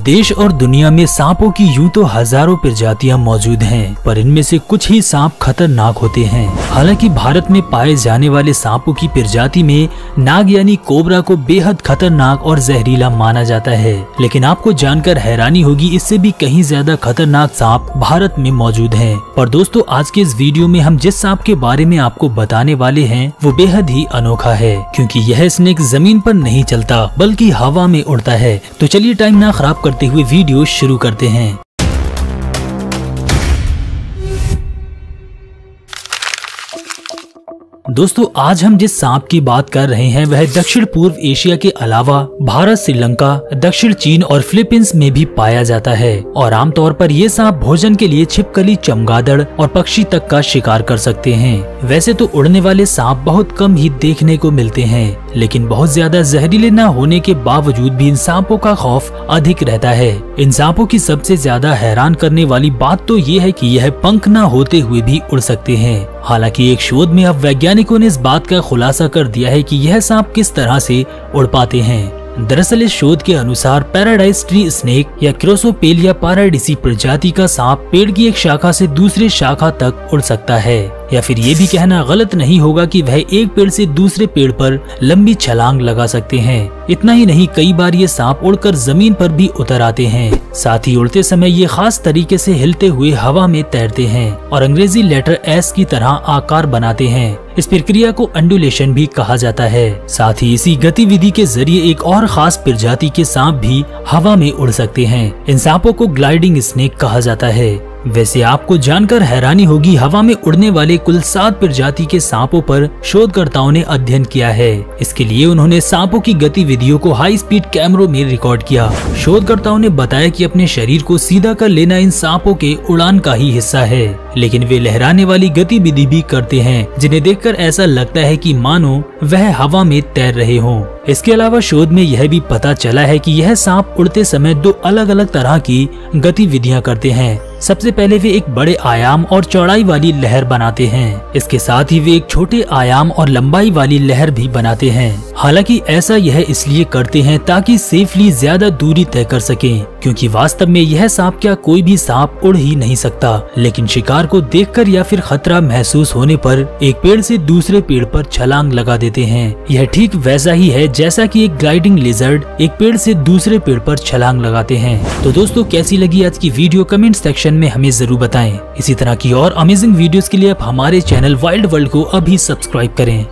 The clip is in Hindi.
देश और दुनिया में सांपों की यूं तो हजारों प्रजातियां मौजूद हैं, पर इनमें से कुछ ही सांप खतरनाक होते हैं। हालांकि भारत में पाए जाने वाले सांपों की प्रजाति में नाग यानी कोबरा को बेहद खतरनाक और जहरीला माना जाता है, लेकिन आपको जानकर हैरानी होगी इससे भी कहीं ज्यादा खतरनाक सांप भारत में मौजूद हैं। पर दोस्तों, आज के इस वीडियो में हम जिस सांप के बारे में आपको बताने वाले हैं वो बेहद ही अनोखा है, क्योंकि यह स्नेक जमीन पर नहीं चलता बल्कि हवा में उड़ता है। तो चलिए टाइम ना खराब करते हुए वीडियो शुरू करते हैं। दोस्तों, आज हम जिस सांप की बात कर रहे हैं वह दक्षिण पूर्व एशिया के अलावा भारत, श्रीलंका, दक्षिण चीन और फिलीपींस में भी पाया जाता है और आमतौर पर ये सांप भोजन के लिए छिपकली, चमगादड़ और पक्षी तक का शिकार कर सकते हैं। वैसे तो उड़ने वाले सांप बहुत कम ही देखने को मिलते हैं, लेकिन बहुत ज्यादा जहरीले न होने के बावजूद भी इन सांपों का खौफ अधिक रहता है। इन सांपों की सबसे ज्यादा हैरान करने वाली बात तो ये है कि यह पंख न होते हुए भी उड़ सकते हैं। हालांकि एक शोध में अब वैज्ञानिकों ने इस बात का खुलासा कर दिया है कि यह सांप किस तरह से उड़ पाते हैं। दरअसल इस शोध के अनुसार पैराडाइज ट्री स्नेक या क्रोसोपेलिया पाराडिसी प्रजाति का सांप पेड़ की एक शाखा से दूसरे शाखा तक उड़ सकता है, या फिर ये भी कहना गलत नहीं होगा कि वह एक पेड़ से दूसरे पेड़ पर लंबी छलांग लगा सकते हैं। इतना ही नहीं, कई बार ये सांप उड़कर जमीन पर भी उतर आते हैं। साथ ही उड़ते समय ये खास तरीके से हिलते हुए हवा में तैरते हैं और अंग्रेजी लेटर एस की तरह आकार बनाते हैं। इस प्रक्रिया को अंडुलेशन भी कहा जाता है। साथ ही इसी गतिविधि के जरिए एक और खास प्रजाति के सांप भी हवा में उड़ सकते हैं। इन सांपों को ग्लाइडिंग स्नेक कहा जाता है। वैसे आपको जानकर हैरानी होगी, हवा में उड़ने वाले कुल 7 प्रजाति के सांपों पर शोधकर्ताओं ने अध्ययन किया है। इसके लिए उन्होंने सांपों की गतिविधियों को हाई स्पीड कैमरों में रिकॉर्ड किया। शोधकर्ताओं ने बताया कि अपने शरीर को सीधा कर लेना इन सांपों के उड़ान का ही हिस्सा है, लेकिन वे लहराने वाली गतिविधि भी करते हैं जिन्हें देखकर ऐसा लगता है कि मानो वह हवा में तैर रहे हों। इसके अलावा शोध में यह भी पता चला है कि यह सांप उड़ते समय 2 अलग अलग तरह की गतिविधियां करते हैं। सबसे पहले वे एक बड़े आयाम और चौड़ाई वाली लहर बनाते हैं। इसके साथ ही वे एक छोटे आयाम और लंबाई वाली लहर भी बनाते हैं। हालांकि ऐसा यह इसलिए करते हैं ताकि सेफली ज्यादा दूरी तय कर सकें, क्योंकि वास्तव में यह सांप क्या कोई भी सांप उड़ ही नहीं सकता, लेकिन शिकार को देखकर या फिर खतरा महसूस होने पर एक पेड़ से दूसरे पेड़ पर छलांग लगा देते हैं। यह ठीक वैसा ही है जैसा कि एक ग्लाइडिंग लिजर्ड एक पेड़ से दूसरे पेड़ पर छलांग लगाते हैं। तो दोस्तों, कैसी लगी आज की वीडियो कमेंट सेक्शन में हमें जरूर बताएं। इसी तरह की और अमेजिंग वीडियोस के लिए आप हमारे चैनल वाइल्ड वर्ल्ड को अभी सब्सक्राइब करें।